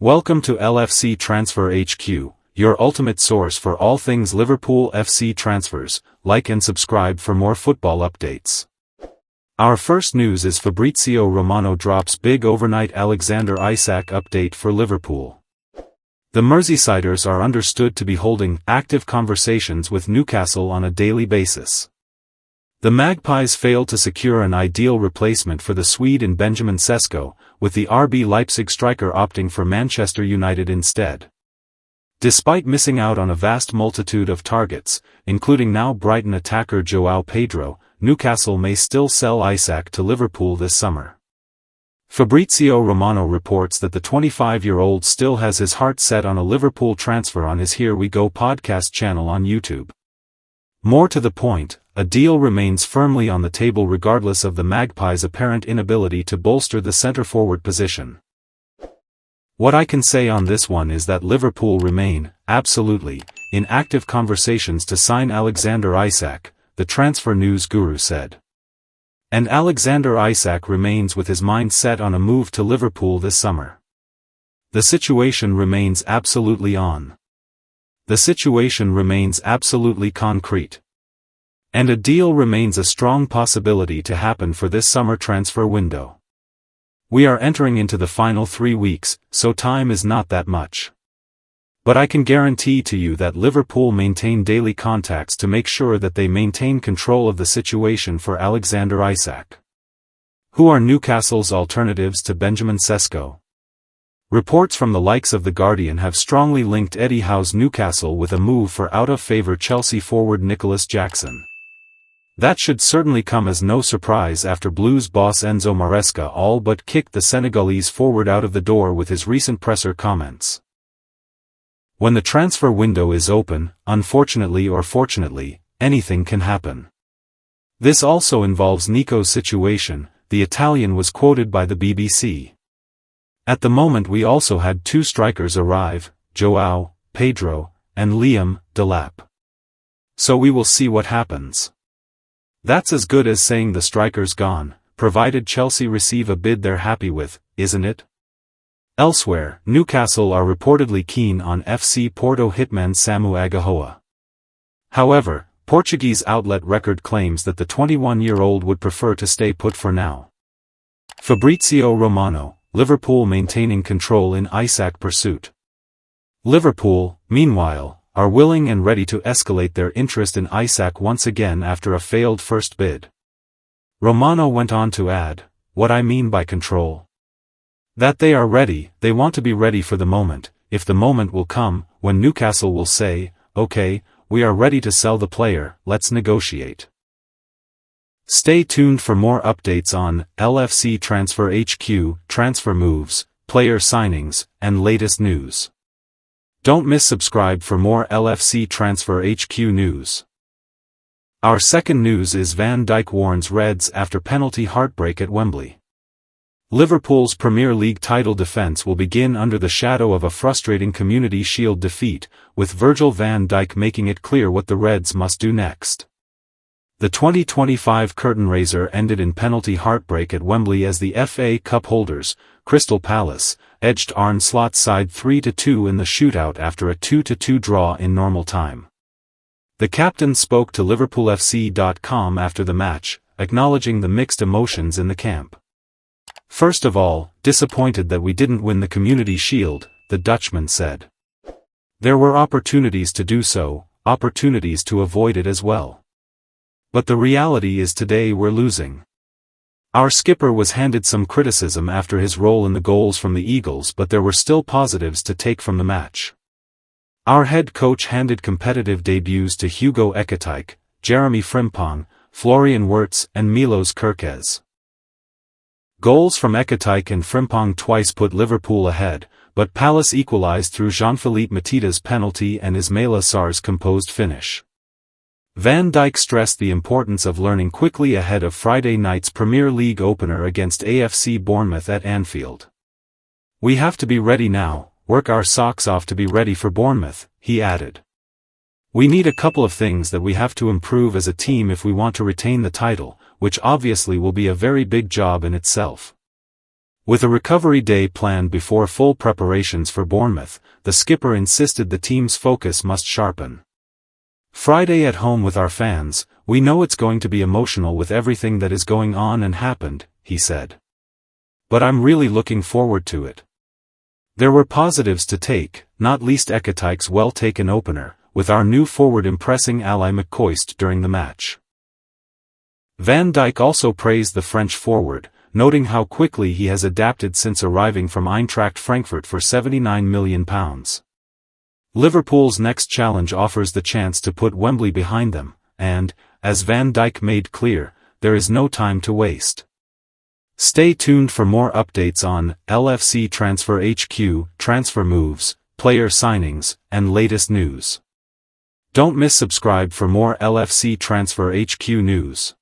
Welcome to LFC Transfer HQ, your ultimate source for all things Liverpool FC transfers. Like and subscribe for more football updates. Our first news is Fabrizio Romano drops big overnight Alexander Isak update for Liverpool. The Merseysiders are understood to be holding active conversations with Newcastle on a daily basis. The Magpies failed to secure an ideal replacement for the Swede in Benjamin Sesko, with the RB Leipzig striker opting for Manchester United instead. Despite missing out on a vast multitude of targets, including now Brighton attacker João Pedro, Newcastle may still sell Isak to Liverpool this summer. Fabrizio Romano reports that the 25-year-old still has his heart set on a Liverpool transfer on his Here We Go podcast channel on YouTube. More to the point, a deal remains firmly on the table regardless of the Magpies' apparent inability to bolster the centre-forward position. What I can say on this one is that Liverpool remain, absolutely, in active conversations to sign Alexander Isak, the transfer news guru said. And Alexander Isak remains with his mind set on a move to Liverpool this summer. The situation remains absolutely on. The situation remains absolutely concrete. And a deal remains a strong possibility to happen for this summer transfer window. We are entering into the final 3 weeks, so time is not that much. But I can guarantee to you that Liverpool maintain daily contacts to make sure that they maintain control of the situation for Alexander Isak. Who are Newcastle's alternatives to Benjamin Sesko? Reports from the likes of The Guardian have strongly linked Eddie Howe's Newcastle with a move for out-of-favour Chelsea forward Nicholas Jackson. That should certainly come as no surprise after Blues boss Enzo Maresca all but kicked the Senegalese forward out of the door with his recent presser comments. When the transfer window is open, unfortunately or fortunately, anything can happen. This also involves Nico's situation, the Italian was quoted by the BBC. At the moment we also had 2 strikers arrive, João Pedro, and Liam Delap. So we will see what happens. That's as good as saying the striker's gone, provided Chelsea receive a bid they're happy with, isn't it? Elsewhere, Newcastle are reportedly keen on FC Porto hitman Samu Agahoa. However, Portuguese outlet Record claims that the 21-year-old would prefer to stay put for now. Fabrizio Romano, Liverpool maintaining control in Isak pursuit. Liverpool, meanwhile, are willing and ready to escalate their interest in Isak once again after a failed first bid. Romano went on to add, "What I mean by control? That they are ready, they want to be ready for the moment, if the moment will come, when Newcastle will say, okay, we are ready to sell the player, let's negotiate." Stay tuned for more updates on LFC Transfer HQ, transfer moves, player signings, and latest news. Don't miss subscribe for more LFC Transfer HQ news. Our second news is Van Dijk warns Reds after penalty heartbreak at Wembley. Liverpool's Premier League title defence will begin under the shadow of a frustrating Community Shield defeat, with Virgil van Dijk making it clear what the Reds must do next. The 2025 curtain raiser ended in penalty heartbreak at Wembley as the FA Cup holders, Crystal Palace, edged Arne Slot's side 3-2 in the shootout after a 2-2 draw in normal time. The captain spoke to LiverpoolFC.com after the match, acknowledging the mixed emotions in the camp. "First of all, disappointed that we didn't win the Community Shield," the Dutchman said. "There were opportunities to do so, opportunities to avoid it as well. But the reality is today we're losing." Our skipper was handed some criticism after his role in the goals from the Eagles, but there were still positives to take from the match. Our head coach handed competitive debuts to Hugo Ekitike, Jeremy Frimpong, Florian Wirtz and Milos Kerkez. Goals from Ekitike and Frimpong twice put Liverpool ahead, but Palace equalised through Jean-Philippe Matita's penalty and Ismaila Sarr's composed finish. Van Dijk stressed the importance of learning quickly ahead of Friday night's Premier League opener against AFC Bournemouth at Anfield. "We have to be ready now, work our socks off to be ready for Bournemouth," he added. "We need a couple of things that we have to improve as a team if we want to retain the title, which obviously will be a very big job in itself. With a recovery day planned before full preparations for Bournemouth, the skipper insisted the team's focus must sharpen. "Friday at home with our fans, we know it's going to be emotional with everything that is going on and happened," he said. "But I'm really looking forward to it." There were positives to take, not least Ekatike's well-taken opener, with our new forward impressing ally McCoist during the match. Van Dijk also praised the French forward, noting how quickly he has adapted since arriving from Eintracht Frankfurt for £79 million. Liverpool's next challenge offers the chance to put Wembley behind them, and, as Van Dijk made clear, there is no time to waste. Stay tuned for more updates on LFC Transfer HQ, transfer moves, player signings, and latest news. Don't miss subscribe for more LFC Transfer HQ news.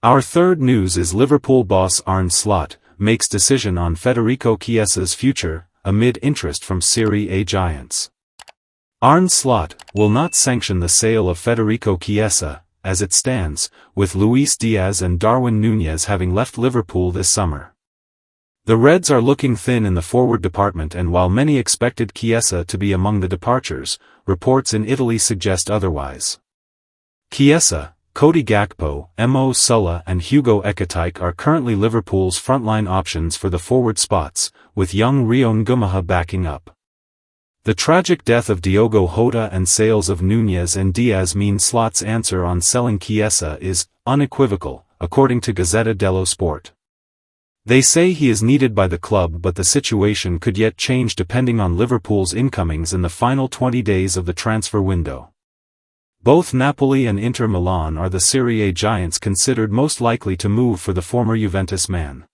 Our third news is Liverpool boss Arne Slot makes decision on Federico Chiesa's future, amid interest from Serie A giants. Arne Slot will not sanction the sale of Federico Chiesa, as it stands, with Luis Diaz and Darwin Núñez having left Liverpool this summer. The Reds are looking thin in the forward department, and while many expected Chiesa to be among the departures, reports in Italy suggest otherwise. Chiesa, Cody Gakpo, Mo Salah and Hugo Ekatike are currently Liverpool's frontline options for the forward spots, with young Rion Gumaha backing up. The tragic death of Diogo Jota and sales of Núñez and Diaz mean Slot's answer on selling Chiesa is unequivocal, according to Gazzetta dello Sport. They say he is needed by the club, but the situation could yet change depending on Liverpool's incomings in the final 20 days of the transfer window. Both Napoli and Inter Milan are the Serie A giants considered most likely to move for the former Juventus man.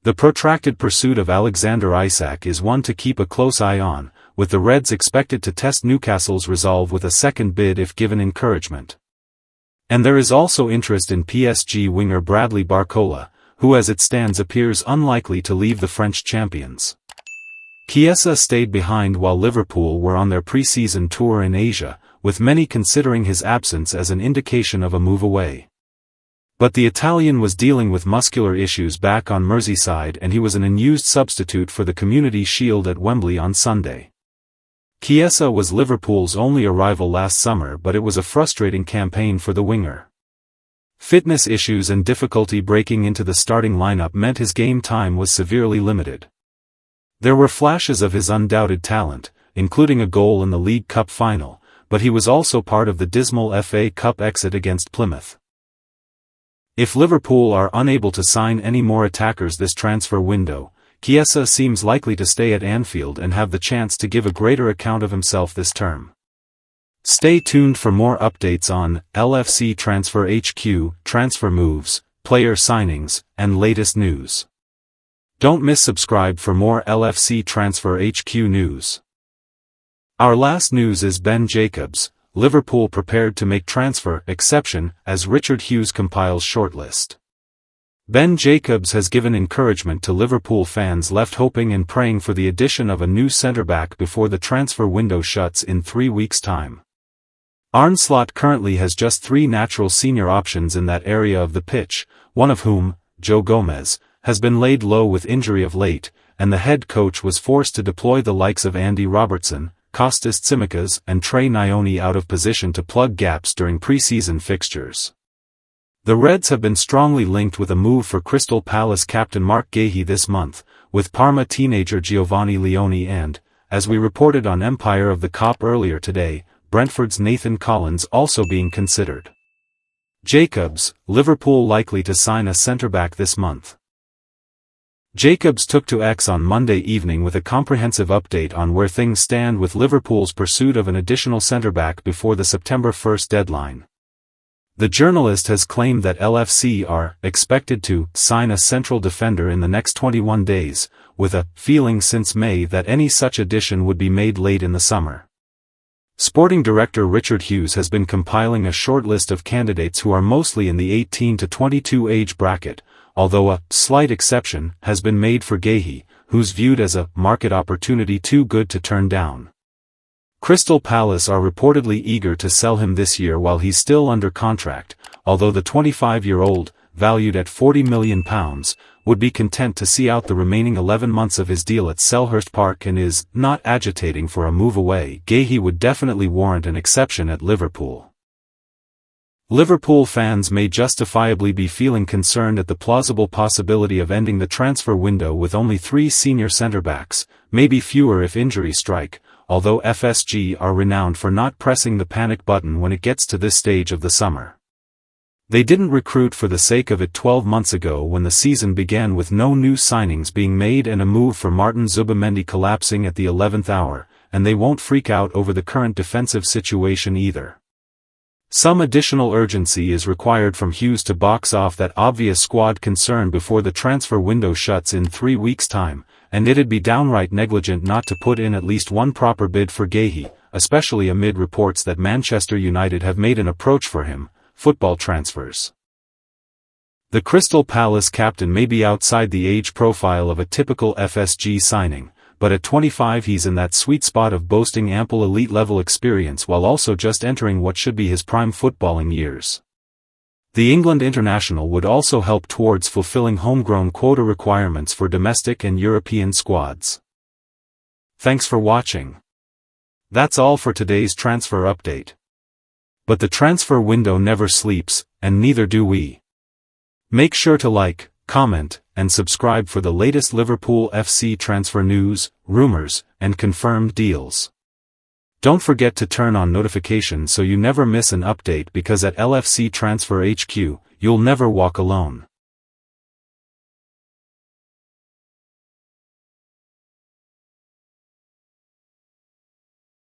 The protracted pursuit of Alexander Isak is one to keep a close eye on, with the Reds expected to test Newcastle's resolve with a second bid if given encouragement. And there is also interest in PSG winger Bradley Barcola, who as it stands appears unlikely to leave the French champions. Chiesa stayed behind while Liverpool were on their pre-season tour in Asia, with many considering his absence as an indication of a move away. But the Italian was dealing with muscular issues back on Merseyside, and he was an unused substitute for the Community Shield at Wembley on Sunday. Chiesa was Liverpool's only arrival last summer, but it was a frustrating campaign for the winger. Fitness issues and difficulty breaking into the starting lineup meant his game time was severely limited. There were flashes of his undoubted talent, including a goal in the League Cup final, but he was also part of the dismal FA Cup exit against Plymouth. If Liverpool are unable to sign any more attackers this transfer window, Chiesa seems likely to stay at Anfield and have the chance to give a greater account of himself this term. Stay tuned for more updates on LFC Transfer HQ, transfer moves, player signings, and latest news. Don't miss subscribe for more LFC Transfer HQ news. Our last news is Ben Jacobs, Liverpool prepared to make transfer exception as Richard Hughes compiles shortlist. Ben Jacobs has given encouragement to Liverpool fans left hoping and praying for the addition of a new centre-back before the transfer window shuts in 3 weeks' time. Arne Slot currently has just 3 natural senior options in that area of the pitch, one of whom, Joe Gomez, has been laid low with injury of late, and the head coach was forced to deploy the likes of Andy Robertson, Kostas Tsimikas and Trey Nyoni out of position to plug gaps during pre-season fixtures. The Reds have been strongly linked with a move for Crystal Palace captain Mark Gahey this month, with Parma teenager Giovanni Leone and, as we reported on Empire of the Cop earlier today, Brentford's Nathan Collins also being considered. Jacobs, Liverpool likely to sign a centre-back this month. Jacobs took to X on Monday evening with a comprehensive update on where things stand with Liverpool's pursuit of an additional centre-back before the September 1st deadline. The journalist has claimed that LFC are expected to sign a central defender in the next 21 days, with a feeling since May that any such addition would be made late in the summer. Sporting director Richard Hughes has been compiling a short list of candidates who are mostly in the 18 to 22 age bracket, although a slight exception has been made for Gahey, who's viewed as a market opportunity too good to turn down. Crystal Palace are reportedly eager to sell him this year while he's still under contract, although the 25-year-old valued at £40 million, would be content to see out the remaining 11 months of his deal at Selhurst Park and is not agitating for a move away. Guéhi would definitely warrant an exception at Liverpool. Liverpool fans may justifiably be feeling concerned at the plausible possibility of ending the transfer window with only 3 senior centre-backs, maybe fewer if injuries strike, although FSG are renowned for not pressing the panic button when it gets to this stage of the summer. They didn't recruit for the sake of it 12 months ago when the season began with no new signings being made and a move for Martin Zubimendi collapsing at the 11th hour, and they won't freak out over the current defensive situation either. Some additional urgency is required from Hughes to box off that obvious squad concern before the transfer window shuts in 3 weeks' time, and it'd be downright negligent not to put in at least one proper bid for Guéhi, especially amid reports that Manchester United have made an approach for him. Football transfers. The Crystal Palace captain may be outside the age profile of a typical FSG signing, but at 25 he's in that sweet spot of boasting ample elite-level experience while also just entering what should be his prime footballing years. The England international would also help towards fulfilling homegrown quota requirements for domestic and European squads. Thanks for watching. That's all for today's transfer update. But the transfer window never sleeps, and neither do we. Make sure to like, comment, and subscribe for the latest Liverpool FC transfer news, rumors, and confirmed deals. Don't forget to turn on notifications so you never miss an update, because at LFC Transfer HQ, you'll never walk alone.